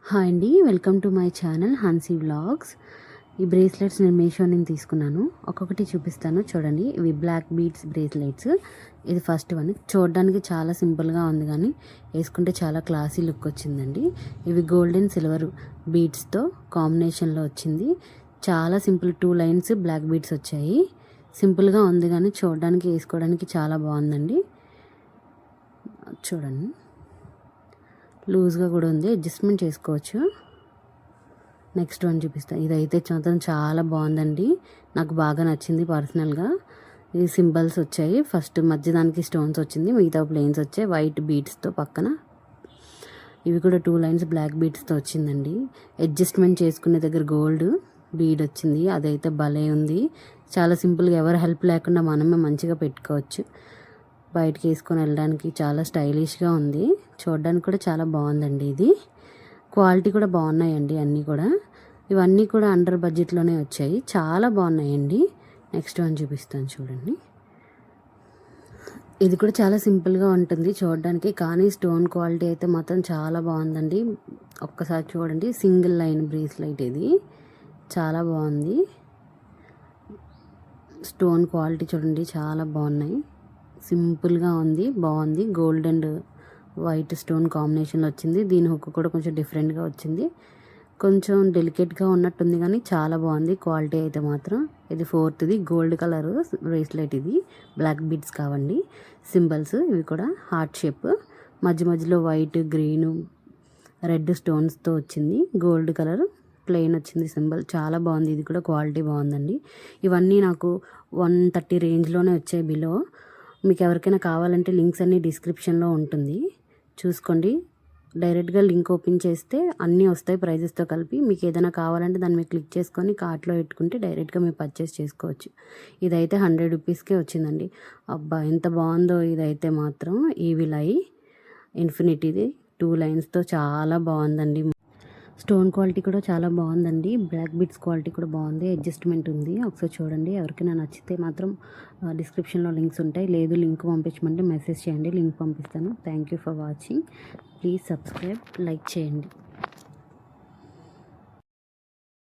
Hi అండి, welcome to my channel హన్సీ vlogs. ఈ bracelets నేను మీషో నుంచి తీసుకున్నాను. ఒక్కొక్కటి చూపిస్తాను చూడండి. ఇవి బ్లాక్ బీడ్స్ బ్రేస్లెట్స్. ఇది ఫస్ట్ వన్. చూడడానికి చాలా సింపుల్గా ఉంది కానీ వేసుకుంటే చాలా క్లాసీ లుక్ వచ్చిందండి. ఇవి గోల్డ్ అండ్ సిల్వర్ బీడ్స్తో కాంబినేషన్లో వచ్చింది. చాలా సింపుల్, 2 లైన్స్ బ్లాక్ బీడ్స్ వచ్చాయి. సింపుల్గా ఉంది కానీ చూడడానికి వేసుకోవడానికి చాలా బాగుందండి. చూడండి, లూజ్గా కూడా ఉంది, అడ్జస్ట్మెంట్ చేసుకోవచ్చు. నెక్స్ట్ వన్ చూపిస్తాను. ఇదైతే మాత్రం చాలా బాగుందండి, నాకు బాగా నచ్చింది పర్సనల్గా. ఇది సింబల్స్ వచ్చాయి. ఫస్ట్ మధ్యదానికి స్టోన్స్ వచ్చింది, మిగతా ప్లేన్స్ వచ్చాయి వైట్ బీడ్స్తో పక్కన. ఇవి కూడా 2 లైన్స్ బ్లాక్ బీడ్స్తో వచ్చిందండి. అడ్జస్ట్మెంట్ చేసుకునే దగ్గర గోల్డ్ బీడ్ వచ్చింది, అదైతే భలే ఉంది. చాలా సింపుల్గా, ఎవరు హెల్ప్ లేకుండా మనమే మంచిగా పెట్టుకోవచ్చు. బయటకి వేసుకొని వెళ్ళడానికి చాలా స్టైలిష్గా ఉంది. చూడడానికి కూడా చాలా బాగుందండి. ఇది క్వాలిటీ కూడా బాగున్నాయండి అన్నీ కూడా. ఇవన్నీ కూడా అండర్ బడ్జెట్లోనే వచ్చాయి, చాలా బాగున్నాయండి. నెక్స్ట్ వన్ చూపిస్తాను చూడండి. ఇది కూడా చాలా సింపుల్గా ఉంటుంది చూడడానికి, కానీ స్టోన్ క్వాలిటీ అయితే మాత్రం చాలా బాగుందండి. ఒక్కసారి చూడండి, సింగిల్ లైన్ బ్రేస్లెట్ ఇది చాలా బాగుంది. స్టోన్ క్వాలిటీ చూడండి, చాలా బాగున్నాయి. సింపుల్గా ఉంది, బాగుంది. గోల్డ్ అండ్ వైట్ స్టోన్ కాంబినేషన్లో వచ్చింది. దీని హుక్ కూడా కొంచెం డిఫరెంట్గా వచ్చింది, కొంచెం డెలికేట్గా ఉన్నట్టుంది కానీ చాలా బాగుంది క్వాలిటీ అయితే మాత్రం. ఇది 4th గోల్డ్ కలర్ బ్రేస్లెట్. ఇది బ్లాక్ బీడ్స్ కావండి సింబల్స్. ఇవి కూడా హార్ట్ షేప్, మధ్య మధ్యలో వైట్, గ్రీన్, రెడ్ స్టోన్స్తో వచ్చింది. గోల్డ్ కలర్ ప్లెయిన్ వచ్చింది సింబల్. చాలా బాగుంది, ఇది కూడా క్వాలిటీ బాగుందండి. ఇవన్నీ నాకు 130 రేంజ్లోనే వచ్చాయి బిలో. మీకు ఎవరికైనా కావాలంటే లింక్స్ అన్నీ డిస్క్రిప్షన్లో ఉంటుంది, చూసుకోండి. డైరెక్ట్గా లింక్ ఓపెన్ చేస్తే అన్నీ వస్తాయి ప్రైజెస్తో కలిపి. మీకు ఏదైనా కావాలంటే దాన్ని మీరు క్లిక్ చేసుకొని కార్ట్లో పెట్టుకుంటే డైరెక్ట్గా మీరు పర్చేస్ చేసుకోవచ్చు. ఇదైతే 100 రూపీస్కే వచ్చిందండి. అబ్బా ఎంత బాగుందో ఇదైతే మాత్రం. ఈవిల్ ఐ ఇన్ఫినిటీది 2 లైన్స్తో చాలా బాగుందండి. స్టోన్ క్వాలిటీ కూడా చాలా బాగుందండి. బ్లాక్ బీడ్స్ క్వాలిటీ కూడా బాగుంది, అడ్జస్ట్మెంట్ ఉంది. ఒకసారి చూడండి, ఎవరికైనా నచ్చితే మాత్రం డిస్క్రిప్షన్లో లింక్స్ ఉంటాయి. లేదు లింక్ పంపించమంటే మెసేజ్ చేయండి, లింక్ పంపిస్తాను. Thank you for watching. Please subscribe, like చేయండి.